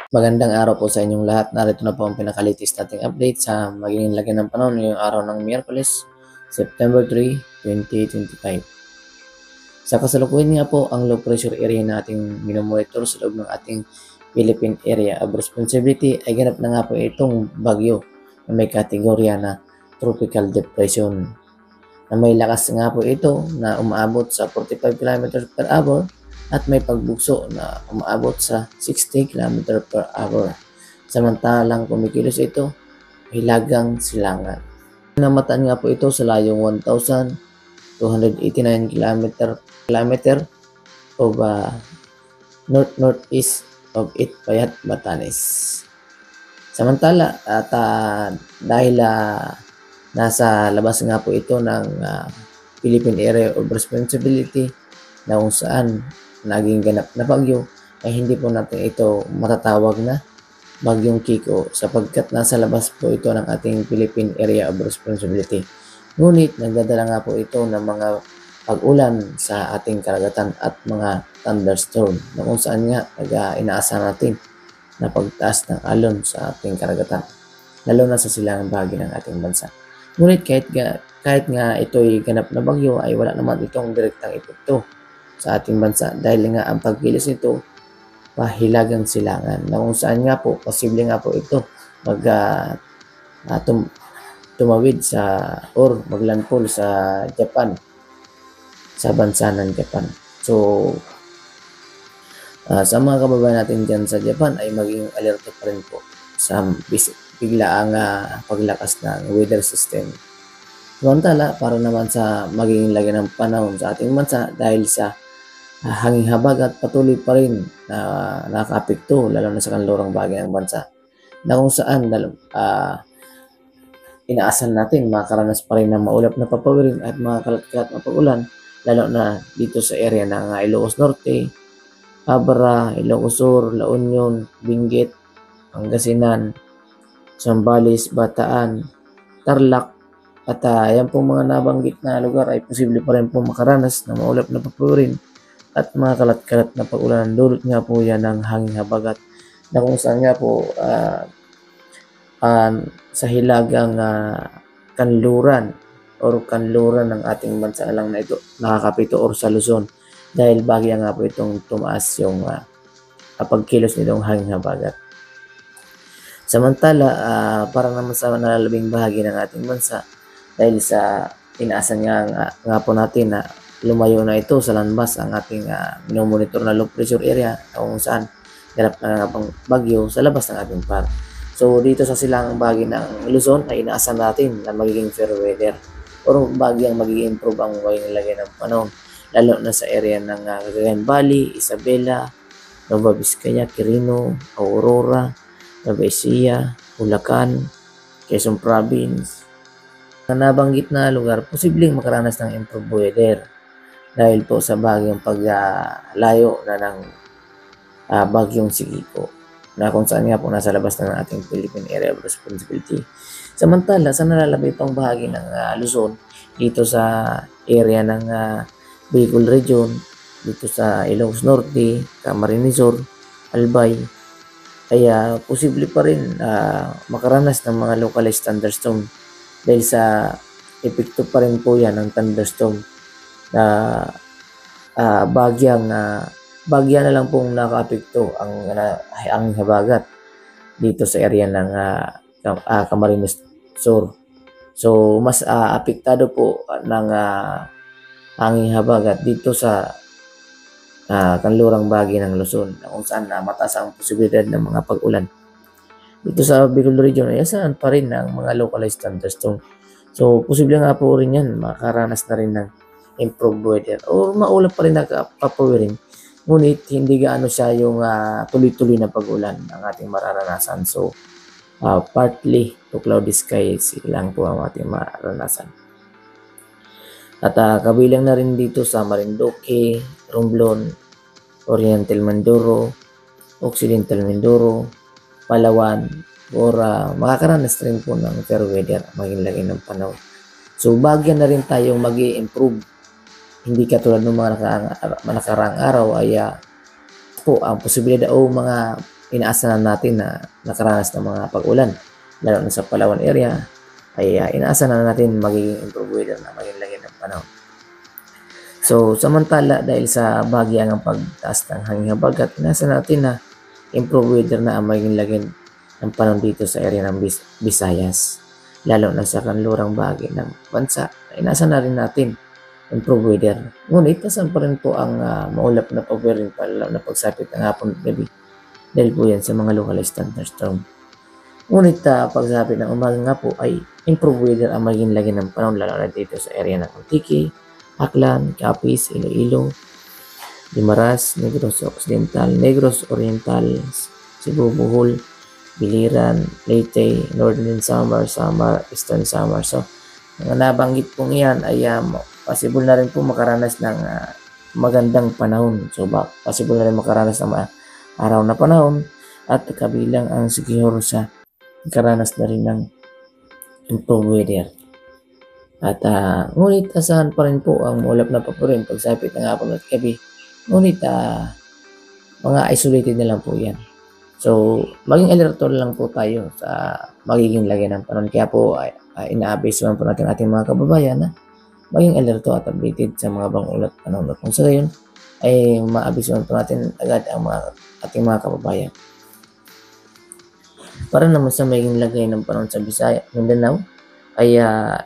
Magandang araw po sa inyong lahat. Narito na po ang pinaka-latest nating update sa magiging lagay ng panahon ngayong araw ng Miyerkules, September 3, 2025. Sa kasalukuyan nga po, ang low pressure area na ating minomonitor sa loob ng ating Philippine Area of Responsibility ay ganap na nga po itong bagyo na may kategorya na Tropical Depression, na may lakas nga po ito na umaabot sa 45 km per hour at may pagbugso na umaabot sa 60 km per hour. Samantalang kumikilos ito, hilagang silangan. Namataan nga po ito sa layong 1,289 km of north-northeast of Itbayat, Batanes. Samantala, at dahil nasa labas nga po ito ng Philippine Area of Responsibility na kung saan naging ganap na bagyo, ay hindi po natin ito matatawag na bagyong Kiko sapagkat nasa labas po ito ng ating Philippine Area of Responsibility. Ngunit nagdadala nga po ito ng mga pag-ulan sa ating karagatan at mga thunderstorm na kung saan nga inaasahan natin na pagtaas ng alon sa ating karagatan, lalo na sa silangang bahagi ng ating bansa. Ngunit kahit nga ito'y ganap na bagyo ay wala naman itong direktang epekto sa ating bansa dahil nga ang pagkilos nito pahilagang silangan na kung saan nga po posible nga po ito tumawid sa or maglandfall sa Japan, sa bansa ng Japan. So sa mga kababayan natin dyan sa Japan ay maging alerto pa rin po sa biglaang paglakas ng weather system. Samantala, para naman sa magiging lagay ng panahon sa ating bansa dahil sa hanging habagat patuloy pa rin na nakaka-apekto lalo na sa kanlurang bahagi ng bansa na kung saan inaasahan natin makakaranas pa rin ng maulap na papawirin at mga kalat-kalat na pag-ulan lalo na dito sa area ng Ilocos Norte, Abra, Ilocos Sur, La Union, Benguet, Pangasinan, Zambales, Bataan, Tarlac at yan pong mga nabanggit na lugar ay posible pa rin po makaranas ng maulap na papawirin at mga kalat-kalat na pag-ulan. Dulot nga po yan ng hanging habagat na kung saan nga po sa hilagang kanluran ng ating bansa lang na ito nakakapito or sa Luzon dahil bagya nga po itong tumaas yung pagkilos nitong hanging habagat. Samantala, para naman sa nalalabing bahagi ng ating bansa dahil sa inaasahan nga po natin na lumayo na ito sa landmass ang ating minomonitor na low pressure area kung saan ganap na nga pang bagyo sa labas ng ating par. So dito sa silangang bahagi ng Luzon ay inaasahan natin na magiging fair weather o bagyang magiging improve ang magiging lagay ng panahon lalo na sa area ng Cagayan Valley, Isabela, Nueva Vizcaya, Quirino, Aurora, Nueva Ecija, Bulacan, Quezon Province. Ang nabanggit na lugar posibleng makaranas ng improved weather dahil po sa bagyong paglayo na ng bagyong Sikiko na kung saan nga po nasa labas na ng ating Philippine Area of Responsibility. Samantala, sa nalalabay pang bahagi ng Luzon, dito sa area ng Bicol Region, dito sa Ilocos Norte, Camarines Sur, Albay, ay posible pa rin makaranas ng mga localized thunderstorm dahil sa epekto pa rin po yan ng thunderstorm na bagya na lang pong nakaapekto ang habagat dito sa area ng Camarines Sur. So mas apektado po ng hanging habagat dito sa kanlurang bahagi ng Luzon kung saan mataas ang posibilidad ng mga pag-ulan. Dito sa Bicol Region ay asahan pa rin ng mga localized thunderstorm. So posible nga po rin yan makaranas na rin ng improved weather o maulap pa rin nagpapawirin, ngunit hindi gaano siya yung tuloy-tuloy na pag-ulan ang ating mararanasan. So partly to cloudy skies lang po ang ating mararanasan. At kabilang na rin dito sa Marinduque, Romblon, Oriental Mindoro, Occidental Mindoro, Palawan, Bora, makakaranas rin po ng fair weather maging lagay ng panahon. So bagyan na rin tayong mag-i-improve. Hindi katulad ng mga nakaraang araw ay po ang posibilidad o mga inaasahan natin na nakaranas ng mga pag-ulan, lalo na sa Palawan area, ay inaasahan natin magiging improve weather na maging lagi ng panahon. So, samantala dahil sa bahagyang pagtaas ng hangin habagat, inaasahan natin na improve weather na ang magiging lagi ng panahon dito sa area ng Visayas, lalo na sa kanlurang bahagi ng bansa. Inaasahan na rin natin improve weather. Ngunit asan pa rin po ang maulap na pag-wearing lalo na pagsapit ng hapon at gabi dahil po yan sa mga localized thunderstorm. Ngunit pagsapit ng umaga nga po ay improve weather ang magiging lagi ng panahon lalo na dito sa area ng Antique, Aklan, Capiz, Iloilo, Guimaras, Negros Occidental, Negros Oriental, Cebu, Bohol, Biliran, Leyte, Northern Samar, Eastern Samar. So, mga nabanggit pong iyan ay possible na rin po makaranas ng magandang panahon. So, possible na rin makaranas ng araw na panahon at kabilang ang siguro sa makaranas na rin ng improve weather. At ngunit asahan pa rin po ang maulap na papurin pagsapit ng hapon at gabi. Ngunit mga isolated na lang po yan. So, maging alerto lang po tayo sa magiging lagi ng panahon. Kaya po, ina-abisoan po natin ating mga kababayan na maging alerto at updated sa mga bang-ulat panahon. Kung sa gayon, ay maabisoan po natin agad ang ating mga kababayan. Para naman sa magiging lagay ng panahon sa Visayas, Mindanao, ay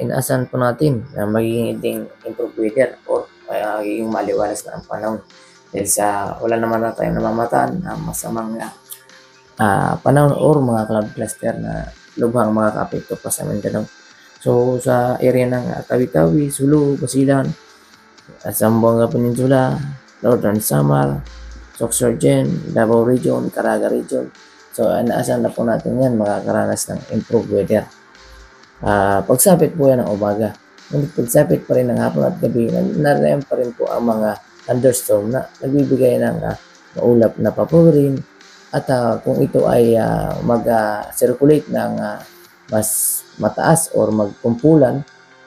inaasahan po natin na magiging improve weather or magiging maliwalas na ang panahon. Dahil sa wala naman na tayong namamataan na masamang panahon or mga cloud cluster na lubhang mga kaapekto pa sa Mindanao. So sa area ng Tawi-Tawi, Sulu, Basilan, Zamboanga Peninsula, Northern Samar, Sorsogon, Davao Region, Caraga Region. So inaasahan na po natin yan makakaranas ng improve weather. Pagsapit po yan ng umaga. Ngunit pagsapit pa rin ng hapon at gabi, narayan pa rin po ang mga thunderstorm na nagbibigay ng maulap na papurin at kung ito ay mag-circulate ng mas mataas or magkumpulan,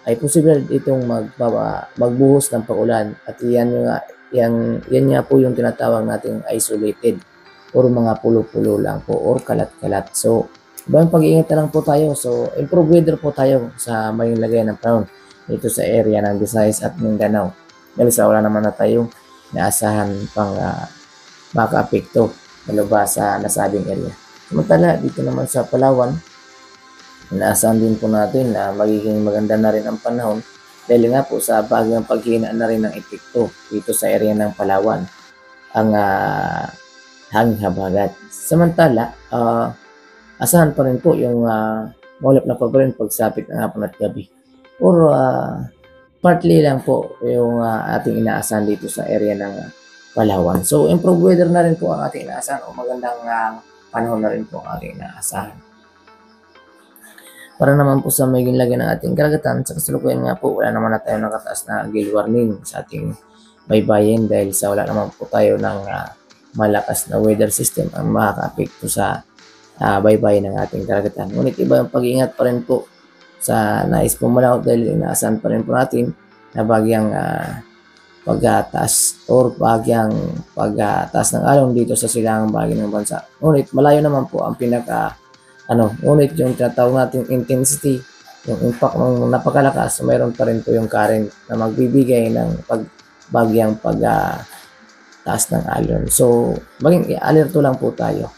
ay posible itong magbuhos ng pag-ulan at yan nga po yung tinatawag nating isolated or mga pulo-pulo lang po or kalat-kalat. So, pag-iingat na lang po tayo. So, improve weather po tayo sa maging lagay ng panahon dito sa area ng Visayas at Mindanao. Dahil sa wala naman na tayong naasahan pang maka-apekto na sa nasabing area. Samantala, dito naman sa Palawan, inaasahan din po natin na magiging maganda na rin ang panahon dahil nga po sa bagyang paghina na rin ng epekto dito sa area ng Palawan ang hangin habagat. Samantala, asahan pa rin po yung maulap na pabarin pagsapit ng hapon at gabi. Or partly lang po yung ating inaasahan dito sa area ng Palawan. So, improve weather na rin po ang ating inaasahan o magandang panahon na rin po ang ating inaasahan. Para naman po sa magiging lagi ng ating karagatan, sa kasalukuyan nga po, wala naman na tayo nakataas na gale warning sa ating baybayin dahil sa wala naman po tayo ng malakas na weather system ang makaka-apekto sa baybayin ng ating karagatan. Ngunit iba yung pag-iingat pa rin po sa nais pumalaot dahil inaasahan pa rin po natin na bagyang pagtaas or bagyang pagtaas ng alon dito sa silangang bahagi ng bansa. Ngunit malayo naman po ang ngunit yung tinatawag natin intensity, yung impact ng napakalakas, mayroon pa rin po yung current na magbibigay ng bagyang pagtaas ng alon. So, maging alerto lang po tayo.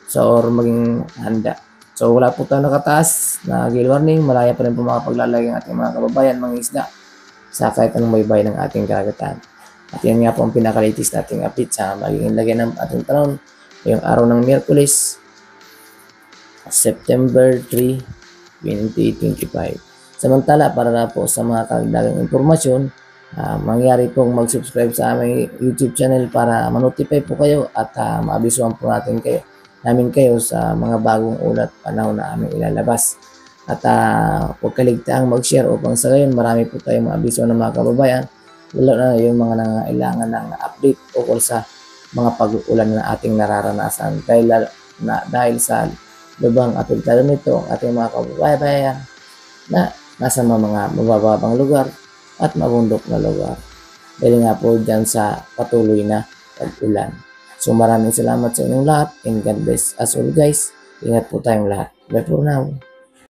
So, or maging handa. So, wala po tayong nakataas na gale warning. Malaya pa rin po makapaglalagay ang ating mga kababayan, mga isda, sa kahit anong baybay ng ating karagatan. At yan nga po ang pinaka-latest nating update sa magiging lagay ng ating panahon ngayong araw ng Miyerkules, September 3, 2025. Samantala, para na po sa mga karagdagang impormasyon, mangyari pong mag-subscribe sa aming YouTube channel para ma-notify po kayo at maabisuhan po namin kayo sa mga bagong ulat panahon na aming ilalabas. At huwag kaligtaang mag-share upang sa gayon marami po tayong maabiso ng mga kababayan, lalo na yung mga nangailangan ng update ukol sa mga pag-uulan na ating nararanasan. Dahil sa lubhang apektado nito ang ating mga kababayan na nasa mga mabababang lugar at mabundok na lugar. Dahil nga po dyan sa patuloy na pag-ulan. So maraming salamat sa inyong lahat and God bless us all guys. Ingat po tayong lahat. Bye for now.